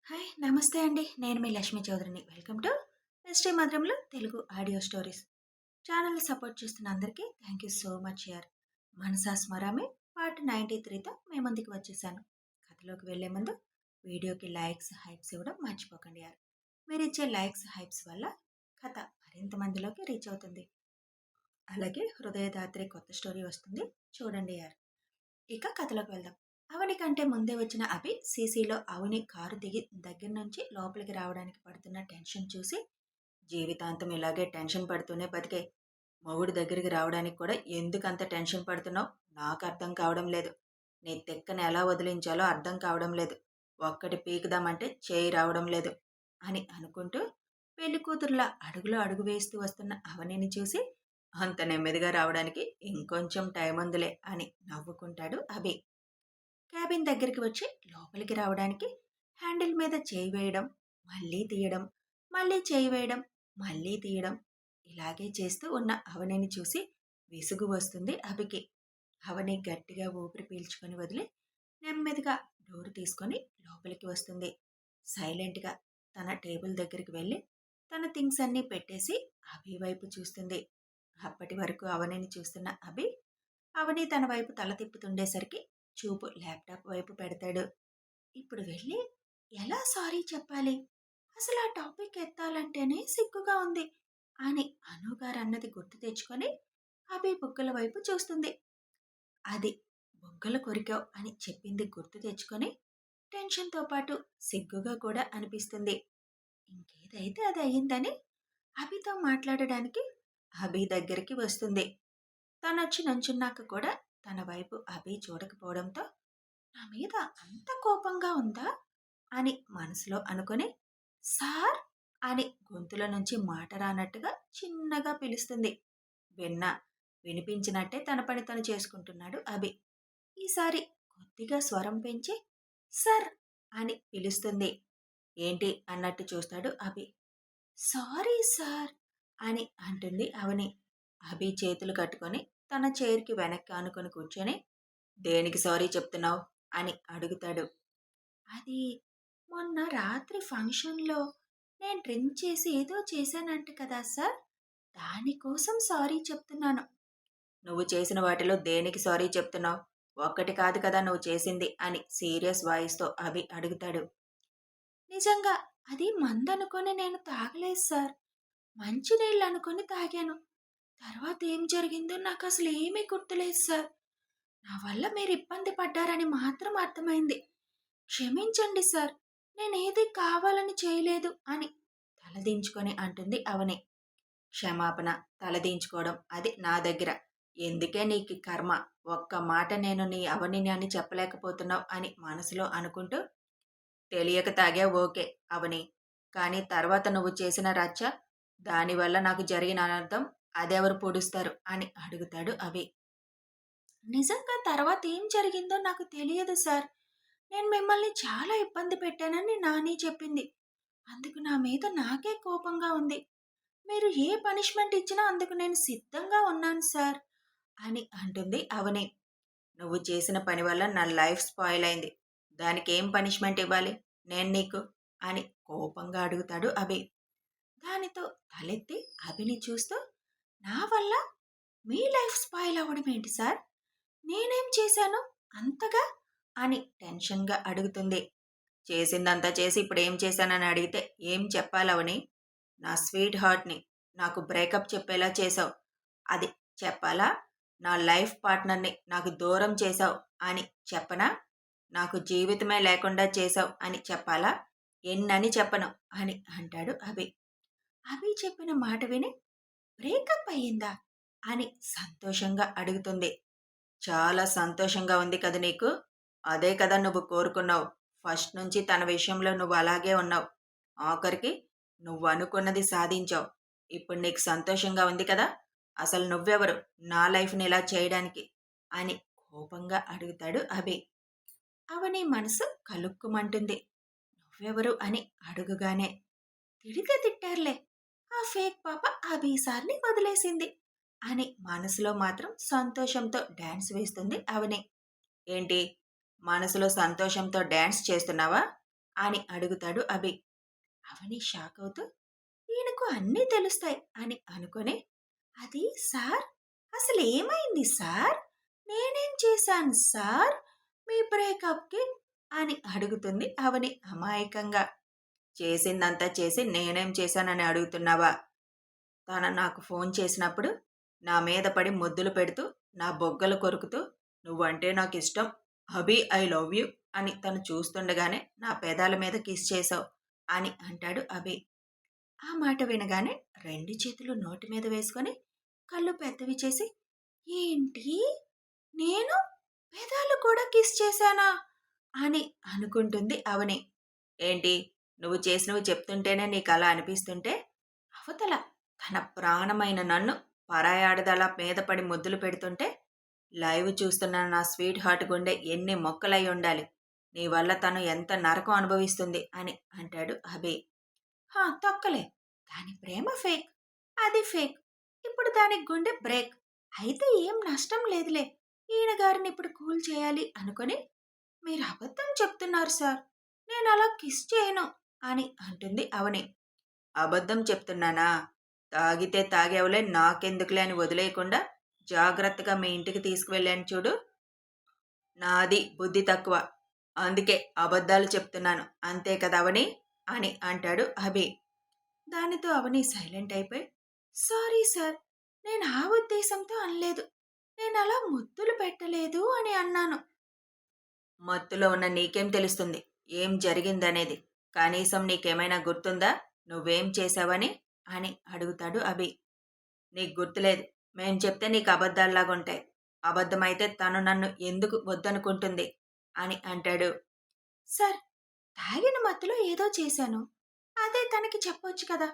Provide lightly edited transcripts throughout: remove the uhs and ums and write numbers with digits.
Hi! నమస్తే అండి. నేను మీ లక్ష్మీ చౌదరిని. వెల్కమ్ టు మిస్టరీ మధురంలో తెలుగు ఆడియో స్టోరీస్. ఛానల్‌ని సపోర్ట్ చేస్తున్న అందరికీ థ్యాంక్ యూ సో మచ్ యార్. 'మనసా స్మరామి' పార్ట్ 93తో మీ ముందుకు వచ్చేసాను. కథలోకి వెళ్ళే ముందు వీడియోకి లైక్స్, హైప్స్ ఇవ్వడం మర్చిపోకండి యార్. మీరిచ్చే లైక్స్, హైప్స్ వల్ల కథ మరింత మందిలోకి రీచ్ అవుతుంది. అలాగే 'హృదయదాత్రి' కొత్త స్టోరీ వస్తుంది. చూడండి యార్. ఇక కథలోకి వెళ్దాం. అవని కంటే ముందే వచ్చిన అభి సీసీలో అవని కారు దిగి దగ్గర నుంచి లోపలికి రావడానికి పడుతున్న టెన్షన్ చూసి, జీవితాంతం ఇలాగే టెన్షన్ పడుతూనే బతికే, మొగుడు దగ్గరికి రావడానికి కూడా ఎందుకంత టెన్షన్ పడుతున్నావు నాకు అర్థం కావడం లేదు. నీ తెక్కని ఎలా వదిలించాలో అర్థం కావడం లేదు. ఒక్కటి పీకుదామంటే చేయి రావడం లేదు అని అనుకుంటూ పెళ్లి కూతురులా అడుగులో అడుగు వేస్తూ వస్తున్న అవనిని చూసి, అంత నెమ్మదిగా రావడానికి ఇంకొంచెం టైం ఉందిలే అని నవ్వుకుంటాడు అభి. క్యాబిన్ దగ్గరికి వచ్చి లోపలికి రావడానికి హ్యాండిల్ మీద చేయి వేయడం, మళ్ళీ తీయడం, మళ్ళీ చేయి వేయడం, మళ్ళీ తీయడం, ఇలాగే చేస్తూ ఉన్న అవనిని చూసి విసుగు వస్తుంది అభికి. అవని గట్టిగా ఊపిరి పీల్చుకొని వదిలి నెమ్మదిగా డోరు తీసుకొని లోపలికి వస్తుంది. సైలెంట్గా తన టేబుల్ దగ్గరికి వెళ్ళి తన థింగ్స్ అన్నీ పెట్టేసి అభి వైపు చూస్తుంది. అప్పటి వరకు అవనిని చూస్తున్న అభి, అవని తన వైపు తల తిప్పుతుండేసరికి చూపు ల్యాప్టాప్ వైపు పెడతాడు. ఇప్పుడు వెళ్ళి ఎలా సారీ చెప్పాలి? అసలు ఆ టాపిక్ ఎత్తాలంటేనే సిగ్గుగా ఉంది అని అనుగారు అన్నది గుర్తు తెచ్చుకొని అభి బుగ్గల వైపు చూస్తుంది. అది బుగ్గలు కొరికావు అని చెప్పింది గుర్తు తెచ్చుకొని టెన్షన్తో పాటు సిగ్గుగా కూడా అనిపిస్తుంది. ఇంకేదైతే అది అయ్యిందని అభితో మాట్లాడడానికి అభి దగ్గరికి వస్తుంది. తనొచ్చి నుంచున్నాక కూడా తన వైపు అభి చూడకపోవడంతో నా మీద అంత కోపంగా ఉందా అని మనసులో అనుకొని, సార్ అని గొంతులో నుంచి మాట రానట్టుగా చిన్నగా పిలుస్తుంది. విన్నా వినిపించినట్టే తన పని తను చేసుకుంటున్నాడు అభి. ఈసారి కొద్దిగా స్వరం పెంచి సర్ అని పిలుస్తుంది. ఏంటి అన్నట్టు చూస్తాడు అభి. సారీ సార్ అని అంటుంది అవని. అభి చేతులు కట్టుకొని తన చైర్కి వెనక్కి ఆనుకొని కూర్చొని, దేనికి సారీ చెప్తున్నావు అని అడుగుతాడు. అది మొన్న రాత్రి ఫంక్షన్లో నేను డ్రింక్ చేసి ఏదో చేశానంట కదా సార్, దానికోసం సారీ చెప్తున్నాను. నువ్వు చేసిన వాటిలో దేనికి సారీ చెప్తున్నావు? ఒక్కటి కాదు కదా నువ్వు చేసింది అని సీరియస్ వాయిస్తో అభి అడుగుతాడు. నిజంగా అది మందనుకొని నేను తాగలేదు సార్, మంచినీళ్ళు అనుకొని తాగాను. తర్వాత ఏం జరిగిందో నాకు అసలు ఏమీ గుర్తులేదు సార్. నా వల్ల మీరు ఇబ్బంది పడ్డారని మాత్రం అర్థమైంది. క్షమించండి సార్, నేనేది కావాలని చేయలేదు అని తలదించుకొని అంటుంది అవని. క్షమాపణ, తలదించుకోవడం అది నా దగ్గర. ఎందుకే నీకు కర్మ, ఒక్క మాట నేను నీ అవనిని అని చెప్పలేకపోతున్నావు అని మనసులో అనుకుంటూ, తెలియక తాగా ఓకే అవని, కానీ తర్వాత నువ్వు చేసిన రచ్చ, దానివల్ల నాకు జరిగిన అనర్థం అదెవరు పూడుస్తారు అని అడుగుతాడు అభి. నిజంగా తర్వాత ఏం జరిగిందో నాకు తెలియదు సార్. నేను మిమ్మల్ని చాలా ఇబ్బంది పెట్టానని నాని చెప్పింది. అందుకు నా మీద నాకే కోపంగా ఉంది. మీరు ఏ పనిష్మెంట్ ఇచ్చినా అందుకు నేను సిద్ధంగా ఉన్నాను సార్ అని అంటుంది అవని. నువ్వు చేసిన పని వల్ల నా లైఫ్ స్పాయిల్ అయింది. దానికి ఏం పనిష్మెంట్ ఇవ్వాలి నేను నీకు అని కోపంగా అడుగుతాడు అభి. దానితో తలెత్తి అభిని చూస్తూ, నా వల్ల మీ లైఫ్ స్పాయిల్ అవ్వడం ఏంటి సార్? నేనేం చేశాను అంతగా అని టెన్షన్గా అడుగుతుంది. చేసిందంతా చేసి ఇప్పుడు ఏం చేశానని అడిగితే ఏం చెప్పాలవని? నా స్వీట్ హార్ట్ని నాకు బ్రేకప్ చెప్పేలా చేశావు, అది చెప్పాలా? నా లైఫ్ పార్ట్నర్ని నాకు దూరం చేశావు అని చెప్పనా? నాకు జీవితమే లేకుండా చేశావు అని చెప్పాలా? ఎన్నని చెప్పను అని అంటాడు అభి. అభి చెప్పిన మాట విని బ్రేకప్ అయ్యిందా అని సంతోషంగా అడుగుతుంది. చాలా సంతోషంగా ఉంది కదా నీకు? అదే కదా నువ్వు కోరుకున్నావు. ఫస్ట్ నుంచి తన విషయంలో నువ్వు అలాగే ఉన్నావు. ఆఖరికి నువ్వు అనుకున్నది సాధించావు. ఇప్పుడు నీకు సంతోషంగా ఉంది కదా? అసలు నువ్వెవరు నా లైఫ్ని ఇలా చేయడానికి అని కోపంగా అడుగుతాడు అభి. అవని మనసు కలుక్కుమంటుంది. నువ్వెవరు అని అడుగుగానే, తిడితే తిట్టారులే, ఆ ఫేక్ పాప అభి సార్ని వదిలేసింది అని మనసులో మాత్రం సంతోషంతో డ్యాన్స్ వేస్తుంది అవని. ఏంటి, మనసులో సంతోషంతో డ్యాన్స్ చేస్తున్నావా? అని అడుగుతాడు అభి. అవని షాక్ అవుతూ ఈయనకు అన్నీ తెలుస్తాయి అని అనుకొని, అది సార్ అసలేమైంది సార్? నేనేం చేశాను సార్ మీ బ్రేకప్‌కి? అని అడుగుతుంది అవని అమాయకంగా. చేసిందంతా చేసి నేనేం చేశానని అడుగుతున్నావా? తను నాకు ఫోన్ చేసినప్పుడు నా మీద పడి ముద్దులు పెడుతూ, నా బొగ్గలు కొరుకుతూ, నువ్వంటే నాకిష్టం, అభి ఐ లవ్ యూ అని తను చూస్తుండగానే నా పెదాల మీద కిస్ చేశావు అని అంటాడు అభి. ఆ మాట వినగానే 2 చేతులు నోటి మీద వేసుకొని కళ్ళు పెద్దవి చేసి, ఏంటి? నేను పెదాలు కూడా కిస్ చేశానా? అని అనుకుంటుంది అవని. ఏంటి? నువ్వు చేసినవి చెప్తుంటేనే నీకలా అనిపిస్తుంటే, అవతల తన ప్రాణమైన నన్ను పరాయి ఆడదలా మీద పడి ముద్దులు పెడుతుంటే, లైవ్ చూస్తున్న నా స్వీట్ హార్ట్ గుండె ఎన్ని మొక్కలై ఉండాలి. నీ వల్ల తను ఎంత నరకం అనుభవిస్తుంది అని అంటాడు అభి. హా! తొక్కలే. దాని ప్రేమ ఫేక్. అది ఫేక్. ఇప్పుడు దానికి గుండె బ్రేక్. అయితే ఏం నష్టం లేదులే. ఈయన గారిని ఇప్పుడు కూల్ చేయాలి అనుకొని, మీరు అబద్ధం చెప్తున్నారు సార్. నేనలా కిస్ చేయను అని అంటుంది అవని. అబద్ధం చెప్తున్నానా? తాగితే తాగేవులే నాకెందుకులే అని వదిలేయకుండా జాగ్రత్తగా మీ ఇంటికి తీసుకువెళ్ళాను చూడు. నాది బుద్ధి తక్కువ. అందుకే అబద్ధాలు చెప్తున్నాను. అంతే కదా అవని? అని అంటాడు అభి. దానితో అవని సైలెంట్ అయిపోయి, సారీ సార్. నేను ఆ ఉద్దేశంతో అనలేదు. నేనలా ముద్దులు పెట్టలేదు అని అన్నాను. మత్తులో ఉన్న నీకేం తెలుస్తుంది ఏం జరిగిందనేది? కనీసం నీకేమైనా గుర్తుందా నువ్వేం చేశావని? అని అడుగుతాడు అభి. నీకు గుర్తులేదు. మేం చెప్తే నీకు అబద్ధాల్లాగుంటాయి. అబద్ధమైతే తను నన్ను ఎందుకు వద్దనుకుంటుంది? అని అంటాడు. సార్, తాగిన మత్తులో ఏదో చేశాను. అదే తనకి చెప్పొచ్చు కదా.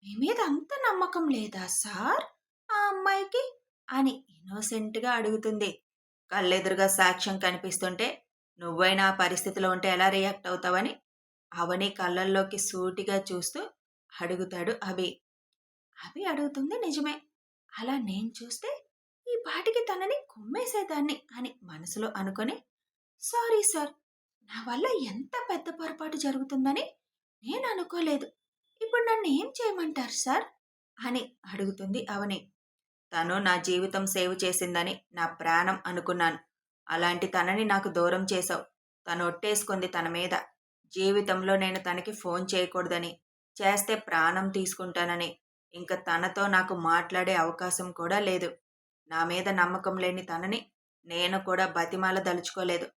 మీ మీద అంత నమ్మకం లేదా సార్ ఆ అమ్మాయికి? అని ఇన్నోసెంట్‌గా అడుగుతుంది. కళ్ళెదురుగా సాక్ష్యం కనిపిస్తుంటే నువ్వైనా ఆ పరిస్థితిలో ఉంటే ఎలా రియాక్ట్ అవుతావని అవని కళ్ళల్లోకి సూటిగా చూస్తూ అడుగుతాడు అభి. అభి అడుగుతుంది నిజమే. అలా నేను చూస్తే ఈ పాటికి తనని కుమ్మేసేదాన్ని అని మనసులో అనుకొని, సారీ సార్. నా వల్ల ఎంత పెద్ద పొరపాటు జరుగుతుందని నేను అనుకోలేదు. ఇప్పుడు నన్ను ఏం చేయమంటారు సార్? అని అడుగుతుంది అవని. తను నా జీవితం సేవ్ చేసిందని నా ప్రాణం అనుకున్నాను. అలాంటి తనని నాకు దూరం చేశావు. తను ఒట్టేసుకుంది తన మీద. జీవితంలో నేను తనకి ఫోన్ చేయకూడదని, చేస్తే ప్రాణం తీసుకుంటానని. ఇంక తనతో నాకు మాట్లాడే అవకాశం కూడా లేదు. నా మీద నమ్మకం లేని తనని నేను కూడా బతిమాలదలుచుకోలేదు.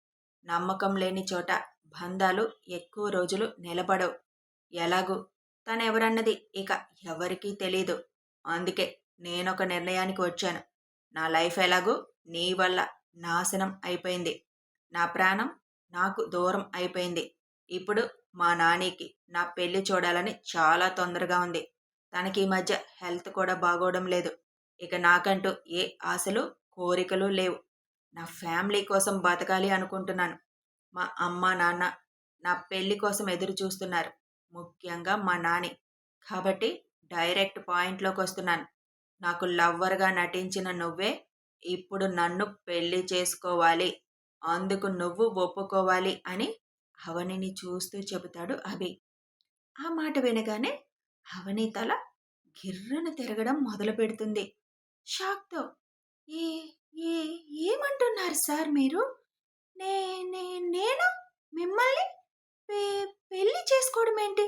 నమ్మకం లేని చోట బంధాలు ఎక్కువ రోజులు నిలబడవు. ఎలాగూ తనెవరన్నది ఇక ఎవరికీ తెలీదు. అందుకే నేనొక నిర్ణయానికి వచ్చాను. నా లైఫ్ ఎలాగూ నీ వల్ల నాశనం అయిపోయింది. నా ప్రాణం నాకు దూరం అయిపోయింది. ఇప్పుడు మా నానికి నా పెళ్లి చూడాలని చాలా తొందరగా ఉంది. తనకి ఈ మధ్య హెల్త్ కూడా బాగోవడం లేదు. ఇక నాకంటూ ఏ ఆశలు, కోరికలు లేవు. నా ఫ్యామిలీ కోసం బతకాలి అనుకుంటున్నాను. మా అమ్మ, నాన్న నా పెళ్లి కోసం ఎదురు చూస్తున్నారు. ముఖ్యంగా మా నాని. కాబట్టి డైరెక్ట్ పాయింట్‌లోకొస్తున్నాను. నాకు లవ్వర్‌గా నటించిన నువ్వే ఇప్పుడు నన్ను పెళ్లి చేసుకోవాలి. అందుకు నువ్వు ఒప్పుకోవాలి అని అవనిని చూస్తూ చెబుతాడు అభి. ఆ మాట వినగానే అవని తల గిర్రున తిరగడం మొదలుపెడుతుంది. షాక్‌తో ఏ ఏ ఏమంటున్నారు సార్ మీరు? నే నే నేను మిమ్మల్ని పె పెళ్లి చేసుకోవడమేంటి?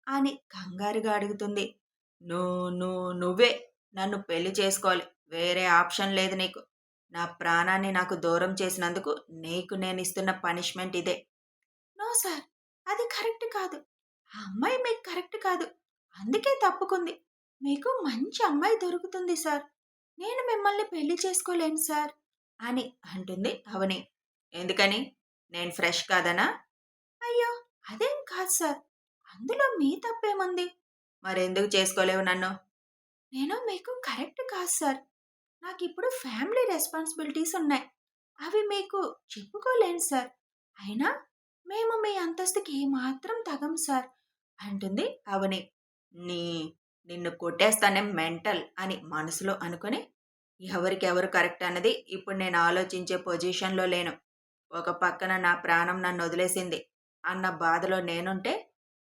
అని కంగారుగా అడుగుతుంది. నువ్వే నన్ను పెళ్లి చేసుకోవాలి. వేరే ఆప్షన్ లేదు నీకు. నా ప్రాణాన్ని నాకు దూరం చేసినందుకు నీకు నేనిస్తున్న పనిష్మెంట్ ఇదే. No sir. అది కరెక్ట్ కాదు. ఆ అమ్మాయి మీకు కరెక్ట్ కాదు. అందుకే తప్పుకుంది. మీకు మంచి అమ్మాయి దొరుకుతుంది సార్. నేను మిమ్మల్ని పెళ్లి చేసుకోలేను సార్ అని అంటుంది అవని. ఎందుకని? నేను ఫ్రెష్ కాదనా? అయ్యో! అదేం కాదు సార్. అందులో మీ తప్పేముంది? మరెందుకు చేసుకోలేవు నన్ను? నేను మీకు కరెక్ట్ కాదు సార్. నాకిప్పుడు ఫ్యామిలీ రెస్పాన్సిబిలిటీస్ ఉన్నాయి. అవి మీకు చెప్పుకోలేను సార్. అయినా మేము మీ అంతస్తుకి ఏమాత్రం తగం సార్ అంటుంది అవని. నీ నిన్ను కొట్టేస్తానే మెంటల్ అని మనసులో అనుకొని, ఎవరికెవరు కరెక్ట్ అన్నది ఇప్పుడు నేను ఆలోచించే పొజిషన్‌లో లేను. ఒక పక్కన నా ప్రాణం నన్నొదిలేసింది. అన్న బాధలో నేనుంటే,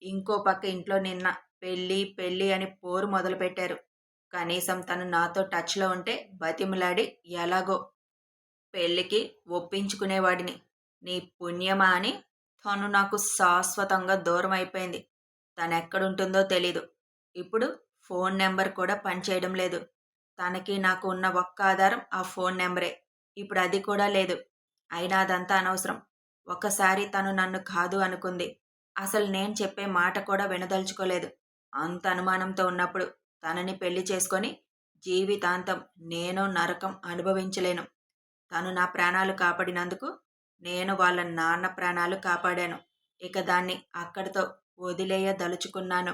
ఇంకో పక్క ఇంట్లో నిన్న పెళ్లి, పెళ్లి అని పోరు మొదలుపెట్టారు. కనీసం తను నాతో టచ్‌లో ఉంటే బతిమిలాడి ఎలాగో పెళ్ళికి ఒప్పించుకునేవాడిని. నీ పుణ్యమా అని తను నాకు శాశ్వతంగా దూరమైపోయింది. తనెక్కడుంటుందో తెలీదు. ఇప్పుడు ఫోన్ నంబర్ కూడా పనిచేయడం లేదు. తనకి నాకు ఉన్న ఒక్క ఆధారం ఆ ఫోన్ నంబరే. ఇప్పుడది కూడా లేదు. అయినా అదంతా అనవసరం. ఒక్కసారి తను నన్ను కాదు అనుకుంది. అసలు నేను చెప్పే మాట కూడా వినదలుచుకోలేదు. అంత అనుమానంతో ఉన్నప్పుడు తనని పెళ్లి చేసుకొని జీవితాంతం నేను నరకం అనుభవించలేను. తను నా ప్రాణాలు కాపాడినందుకు నేను వాళ్ళ నాన్న ప్రాణాలు కాపాడాను. ఇక దాన్ని అక్కడితో వదిలేయదలుచుకున్నాను.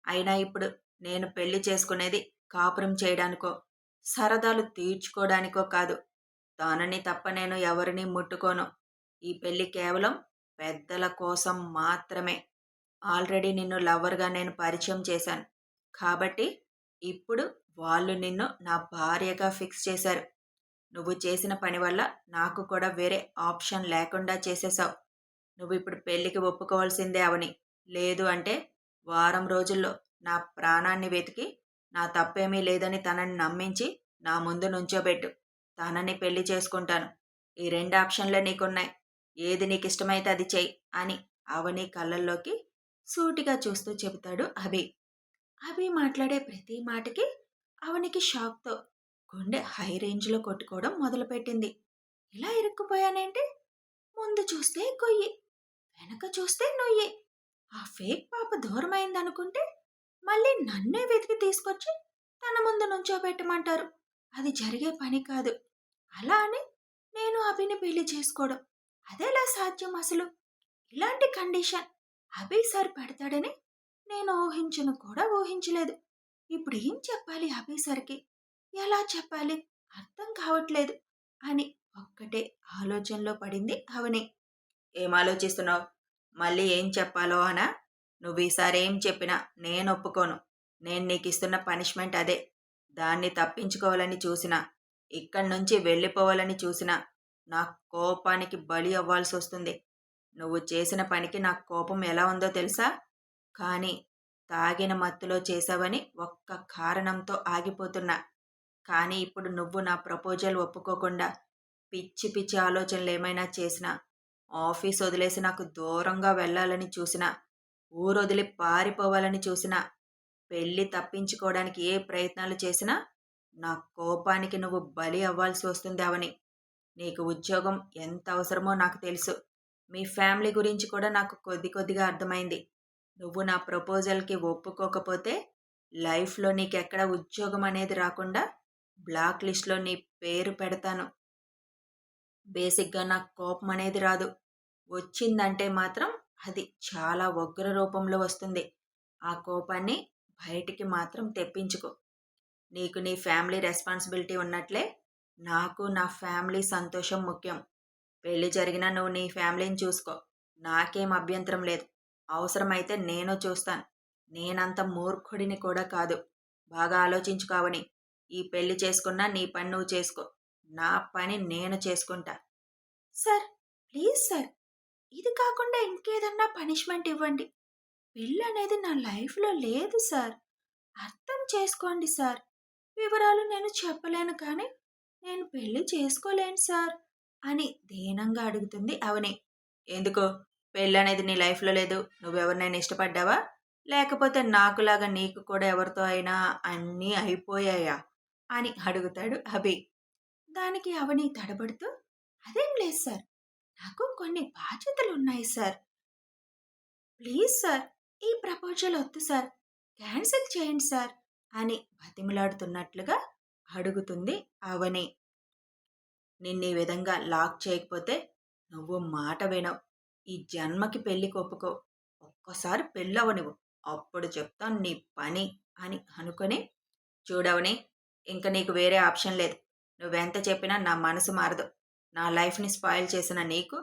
అయినా ఇప్పుడు నేను పెళ్లి చేసుకునేది కాపురం చేయడానికో, సరదాలు తీర్చుకోడానికో కాదు. తనని తప్ప నేను ఎవరినీ ముట్టుకోను. ఈ పెళ్లి కేవలం పెద్దల కోసం మాత్రమే. ఆల్రెడీ నిన్ను లవర్‌గా నేను పరిచయం చేశాను. కాబట్టి ఇప్పుడు వాళ్ళు నిన్ను నా భార్యగా ఫిక్స్ చేశారు. నువ్వు చేసిన పని వల్ల నాకు కూడా వేరే ఆప్షన్ లేకుండా చేసేశావు. నువ్విప్పుడు పెళ్ళికి ఒప్పుకోవాల్సిందే అవని. లేదు అంటే వారం రోజుల్లో నా ప్రాణాన్ని వెతికి నా తప్పేమీ లేదని తనని నమ్మించి నా ముందు నుంచోబెట్టు. తనని పెళ్లి చేసుకుంటాను. ఈ 2 ఆప్షన్‌లే నీకున్నాయి. ఏది నీకిష్టమైతే అది చెయ్యి అని అవని కళ్ళల్లోకి సూటిగా చూస్తూ చెబుతాడు అభి. అభి మాట్లాడే ప్రతి మాటకి అవనికి షాక్‌తో గుండె హై రేంజ్‌లో కొట్టుకోవడం మొదలుపెట్టింది. ఇలా ఇరుక్కుపోయానేంటి? ముందు చూస్తే గొయ్యి, వెనక చూస్తే నొయ్యి. ఆ ఫేక్ పాప దూరమైందనుకుంటే మళ్ళీ నన్నే వెతికి తీసుకొచ్చి తన ముందు నుంచోబెట్టమంటారు. అది జరిగే పని కాదు. అలా అని నేను అభిని పెళ్లి చేసుకోవడం అదెలా సాధ్యం అసలు? ఇలాంటి కండిషన్ అభి సార్ పెడతాడని నేను ఊహించను కూడా ఊహించలేదు. ఇప్పుడు ఏం చెప్పాలి అభి సార్‌కి? ఎలా చెప్పాలి? అర్థం కావట్లేదు అని ఒక్కటే ఆలోచనలో పడింది అవని. ఏం ఆలోచిస్తున్నావు? మళ్ళీ ఏం చెప్పాలో అనా? నువ్వీసారి ఏం చెప్పినా నేనొప్పుకోను. నేను నీకిస్తున్న పనిష్మెంట్ అదే. దాన్ని తప్పించుకోవాలని చూసినా, ఇక్కడ్నుంచి వెళ్ళిపోవాలని చూసినా, నా కోపానికి బలి అవ్వాల్సొస్తుంది. నువ్వు చేసిన పనికి నాకు కోపం ఎలా ఉందో తెలుసా? కానీ తాగిన మత్తులో చేశావని ఒక్క కారణంతో ఆగిపోతున్నా. కానీ ఇప్పుడు నువ్వు నా ప్రపోజల్ ఒప్పుకోకుండా పిచ్చి పిచ్చి ఆలోచనలేమైనా చేసినా, ఆఫీస్ వదిలేసి నాకు దూరంగా వెళ్ళాలని చూసినా, ఊరొదిలి పారిపోవాలని చూసినా, పెళ్లి తప్పించుకోవడానికి ఏ ప్రయత్నాలు చేసినా, నా కోపానికి నువ్వు బలి అవ్వాల్సి వస్తుంది అవని. నీకు ఉద్యోగం ఎంత అవసరమో నాకు తెలుసు. మీ ఫ్యామిలీ గురించి కూడా నాకు కొద్ది కొద్దిగా అర్థమైంది. నువ్వు నా ప్రపోజల్‌కి ఒప్పుకోకపోతే లైఫ్‌లో నీకెక్కడ ఉద్యోగం అనేది రాకుండా బ్లాక్ లిస్ట్‌లో నీ పేరు పెడతాను. బేసిక్‌గా నాకు కోపం అనేది రాదు. వచ్చిందంటే మాత్రం అది చాలా ఉగ్ర రూపంలో వస్తుంది. ఆ కోపాన్ని బయటికి మాత్రం తెప్పించుకో. నీకు నీ ఫ్యామిలీ రెస్పాన్సిబిలిటీ ఉన్నట్లే నాకు నా ఫ్యామిలీ సంతోషం ముఖ్యం. పెళ్లి జరిగినా నువ్వు నీ ఫ్యామిలీని చూసుకో. నాకేం అభ్యంతరం లేదు. అవసరమైతే నేను చూస్తాను. నేనంత మూర్ఖుడిని కూడా కాదు. బాగా ఆలోచించుకో అవని. ఈ పెళ్లి చేసుకున్నా నీ పని నువ్వు చేసుకో. నా పని నేను చేసుకుంటా. సార్, ప్లీజ్ సార్, ఇది కాకుండా ఇంకేదన్నా పనిష్మెంట్ ఇవ్వండి. పెళ్ళనేది నా లైఫ్‌లో లేదు సార్. అర్థం చేసుకోండి సార్. వివరాలు నేను చెప్పలేను కానీ నేను పెళ్లి చేసుకోలేను సార్ అని దీనంగా అడుగుతుంది అవని. ఎందుకు? పెళ్ళనేది నీ లైఫ్‌లో లేదు. నువ్వెవరినైనా ఇష్టపడ్డావా? లేకపోతే నాకులాగా నీకు కూడా ఎవరితో అయినా అన్నీ అయిపోయాయా? అని అడుగుతాడు అభి. దానికి అవని తడబడుతూ అదేం లేదు సార్. నాకు కొన్ని బాధ్యతలున్నాయి సార్. ప్లీజ్ సార్, ఈ ప్రపోజల్ వద్దు సార్. క్యాన్సిల్ చేయండి సార్ అని బతిమిలాడుతున్నట్లుగా అడుగుతుంది అవని. నిన్నీ విధంగా లాక్ చేయకపోతే నువ్వు మాట వినవు. ఈ జన్మకి పెళ్ళికి ఒప్పుకో. ఒక్కసారి పెళ్ళవనివ్వు. అప్పుడు చెప్తాను నీ పని అని అనుకొని చూడవని ఇంక నీకు వేరే ఆప్షన్ లేదు. నువ్వెంత చెప్పినా నా మనసు మారదు. నా లైఫ్‌ని స్పాయిల్ చేసిన నీకు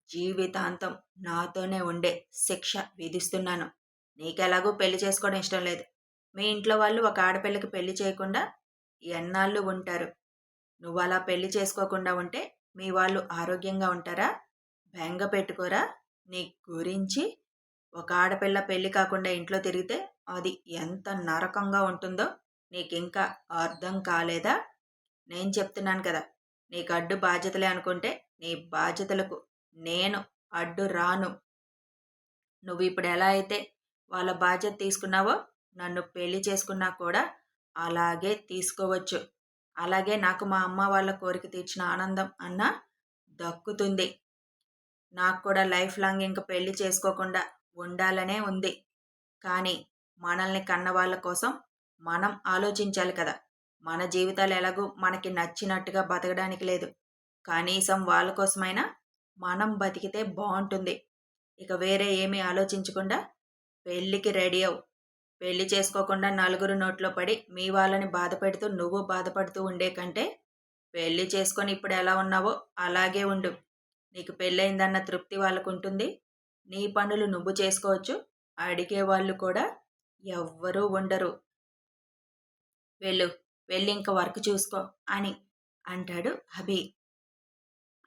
జీవితాంతం నాతోనే ఉండే శిక్ష విధిస్తున్నాను. నీకెలాగూ పెళ్లి చేసుకోవడం ఇష్టం లేదు. మీ ఇంట్లో వాళ్ళు ఒక ఆడపిల్లకి పెళ్లి చేయకుండా ఎన్నాళ్ళు ఉంటారు? నువ్వలా పెళ్లి చేసుకోకుండా ఉంటే మీ వాళ్ళు ఆరోగ్యంగా ఉంటారా? బెంగ పెట్టుకోరా? నీ గురించి ఒక ఆడపిల్ల పెళ్లి కాకుండా ఇంట్లో తిరిగితే అది ఎంత నరకంగా ఉంటుందో నీకింకా అర్థం కాలేదా? నేను చెప్తున్నాను కదా! నీకు అడ్డు బాధ్యతలే అనుకుంటే నీ బాధ్యతలకు నేను అడ్డు రాను. నువ్విప్పుడు ఎలా అయితే వాళ్ళ బాధ్యత తీసుకున్నావో నన్ను పెళ్లి చేసుకున్నా కూడా అలాగే తీసుకోవచ్చు. అలాగే నాకు మా అమ్మ వాళ్ళ కోరిక తీర్చిన ఆనందం అన్నా దక్కుతుంది. నాకు కూడా లైఫ్ లాంగ్ ఇంక పెళ్లి చేసుకోకుండా ఉండాలనే ఉంది. కానీ మనల్ని కన్నవాళ్ళ కోసం మనం ఆలోచించాలి కదా! మన జీవితాలు ఎలాగూ మనకి నచ్చినట్టుగా బతకడానికి లేదు. కనీసం వాళ్ళ కోసమైనా మనం బతికితే బావుంటుంది. ఇక వేరే ఏమీ ఆలోచించకుండా పెళ్ళికి రెడీ అవ్వు. పెళ్లి చేసుకోకుండా నలుగురు నోట్లో పడి మీ వాళ్ళని బాధపెడుతూ నువ్వు బాధపడుతూ ఉండే కంటే పెళ్లి చేసుకొని ఇప్పుడు ఎలా ఉన్నావో అలాగే ఉండు. నీకు పెళ్ళయిందన్న తృప్తి వాళ్ళకుంటుంది. నీ పనులు నువ్వు చేసుకోవచ్చు. అడిగేవాళ్ళు కూడా ఎవ్వరూ ఉండరు. వెళ్ళు. వెళ్ళింక వర్క్ చూసుకో అని అంటాడు అభి.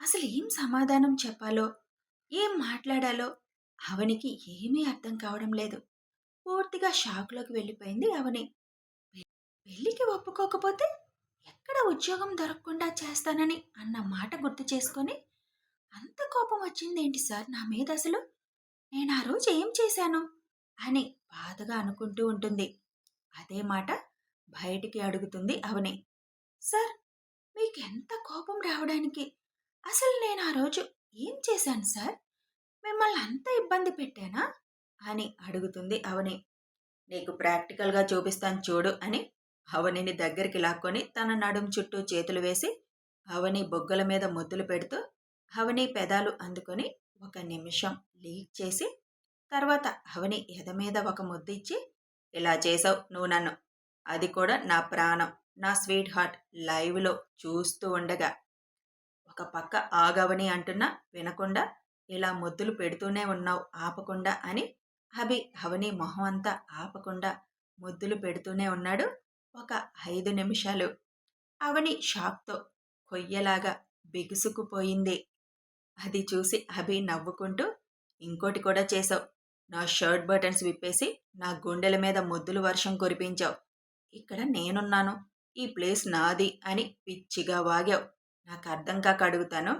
అసలు ఏం సమాధానం చెప్పాలో, ఏం మాట్లాడాలో అవనికి ఏమీ అర్థం కావడం లేదు. పూర్తిగా షాక్‌లోకి వెళ్ళిపోయింది అవని. పెళ్ళికి ఒప్పుకోకపోతే ఎక్కడ ఉద్యోగం దొరకకుండా చేస్తానని అన్న మాట గుర్తు చేసుకొని, అంత కోపం వచ్చిందేంటి సార్ నా మీదసలు? నేనా రోజు ఏం చేశాను? అని బాధగా అనుకుంటూ ఉంటుంది. అదే మాట బయటికి అడుగుతుంది అవని. సార్ మీకెంత కోపం రావడానికి అసలు నేను ఆ రోజు ఏం చేశాను సార్? మిమ్మల్ని అంత ఇబ్బంది పెట్టానా? అని అడుగుతుంది అవని. నీకు ప్రాక్టికల్‌గా చూపిస్తాను చూడు అని అవనిని దగ్గరికి లాక్కొని తన నడుం చుట్టూ చేతులు వేసి అవని బొగ్గల మీద ముద్దులు పెడుతూ అవని పెదాలు అందుకొని ఒక నిమిషం లీక్ చేసి తర్వాత అవని ఎద మీద ఒక ముద్దు ఇచ్చి ఇలా చేసావు నువ్వు నన్ను. అది కూడా నా ప్రాణం, నా స్వీట్ హార్ట్ లైవ్‌లో చూస్తూ ఉండగా. ఒక పక్క ఆగవని అంటున్నా వినకుండా ఇలా ముద్దులు పెడుతూనే ఉన్నావు ఆపకుండా అని అవని మొహం అంతా ఆపకుండా ముద్దులు పెడుతూనే ఉన్నాడు. ఒక 5 నిమిషాలు. అవని షాక్‌తో కొయ్యలాగా బిగుసుకుపోయింది. అది చూసి నవ్వుకుంటూ ఇంకోటి కూడా చేసావు. నా షర్ట్ బటన్స్ విప్పేసి నా గుండెల మీద ముద్దుల వర్షం కురిపించావు. ఇక్కడ నేనున్నాను. ఈ ప్లేస్ నాది అని పిచ్చిగా వాగావు. నాకర్థం కాక అడుగుతాను.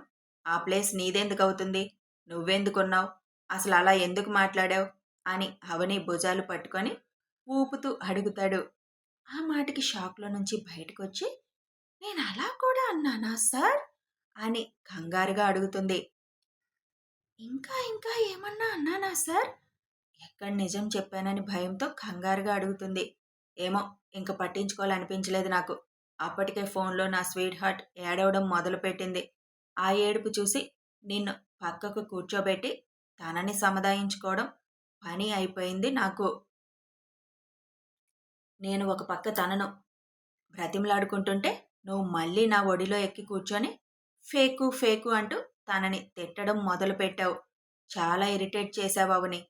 ఆ ప్లేస్ నీదెందుకవుతుంది? నువ్వెందుకున్నావు? అసలు అలా ఎందుకు మాట్లాడావు? అని అవని భుజాలు పట్టుకొని ఊపుతూ అడుగుతాడు. ఆ మాటకి షాక్‌లో నుంచి బయటకొచ్చి నేనలా కూడా అన్నానా సార్? అని కంగారుగా అడుగుతుంది. ఇంకా ఇంకా ఏమన్నా అన్నానా సార్? ఎక్కడ నిజం చెప్పానని భయంతో కంగారుగా అడుగుతుంది. ఏమో ఇంక పట్టించుకోవాలనిపించలేదు నాకు. అప్పటికే ఫోన్‌లో నా స్వీట్ హార్ట్ ఏడవడం మొదలుపెట్టింది. ఆ ఏడుపు చూసి నిన్ను పక్కకు కూర్చోబెట్టి తనని సముదాయించుకోవడం పని అయిపోయింది నాకు. నేను ఒక పక్క తనను బ్రతిమలాడుకుంటుంటే నువ్వు మళ్ళీ నా ఒడిలో ఎక్కి కూర్చొని ఫేకు ఫేకు అంటూ తనని తిట్టడం మొదలుపెట్టావు. చాలా ఇరిటేట్ చేశావు అవని.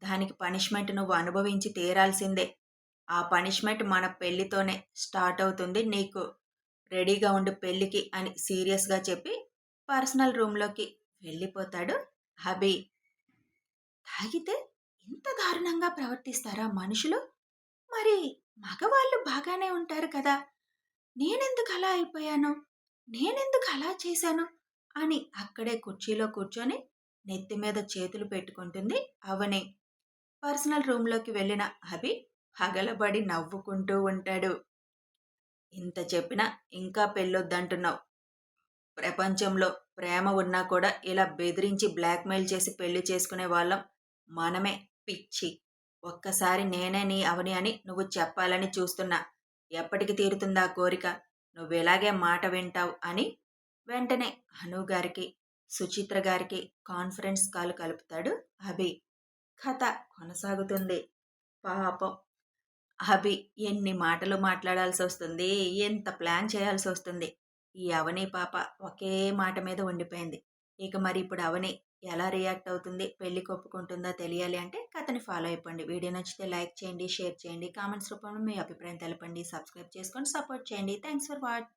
దానికి పనిష్మెంట్ నువ్వు అనుభవించి తీరాల్సిందే. ఆ పనిష్మెంట్ మన పెళ్లితోనే స్టార్ట్ అవుతుంది నీకు. రెడీగా ఉండు పెళ్ళికి అని సీరియస్‌గా చెప్పి పర్సనల్ రూమ్‌లోకి వెళ్ళిపోతాడు అభి. తాగితే ఇంత దారుణంగా ప్రవర్తిస్తారా మనుషులు? మరి మగవాళ్ళు బాగానే ఉంటారు కదా! నేనెందుకు అలా అయిపోయాను? నేనెందుకు అలా చేశాను? అని అక్కడే కుర్చీలో కూర్చొని నెత్తి మీద చేతులు పెట్టుకుంటుంది అవని. పర్సనల్ రూమ్‌లోకి వెళ్ళిన అభి పగలబడి నవ్వుకుంటూ ఉంటాడు. ఇంత చెప్పినా ఇంకా పెళ్ళొద్దంటున్నావు. ప్రపంచంలో ప్రేమ ఉన్నా కూడా ఇలా బెదిరించి బ్లాక్‌మెయిల్ చేసి పెళ్లి చేసుకునే వాళ్ళం మనమే పిచ్చి. ఒక్కసారి నేనే నీ అవని అని నువ్వు చెప్పాలని చూస్తున్నా. ఎప్పటికి తీరుతుందా కోరిక? నువ్విలాగే మాట వింటావు అని వెంటనే అను గారికి, సుచిత్ర గారికి కాన్ఫరెన్స్ కాల్ కలుపుతాడు అభి. కథ కొనసాగుతుంది. పాపం అభి ఎన్ని మాటలు మాట్లాడాల్సొస్తుంది. ఎంత ప్లాన్ చేయాల్సొస్తుంది. ఈ అవని పాప ఒకే మాట మీద ఉండిపోయింది. ఇక మరి ఇప్పుడు అవని ఎలా రియాక్ట్ అవుతుంది? పెళ్ళికి ఒప్పుకుంటుందా తెలియాలి అంటే కథని ఫాలో అయిపోండి. వీడియో నచ్చితే లైక్ చేయండి, షేర్ చేయండి, కామెంట్స్ రూపంలో మీ అభిప్రాయం తెలపండి, సబ్స్క్రైబ్ చేసుకొని సపోర్ట్ చేయండి. Thanks for watching.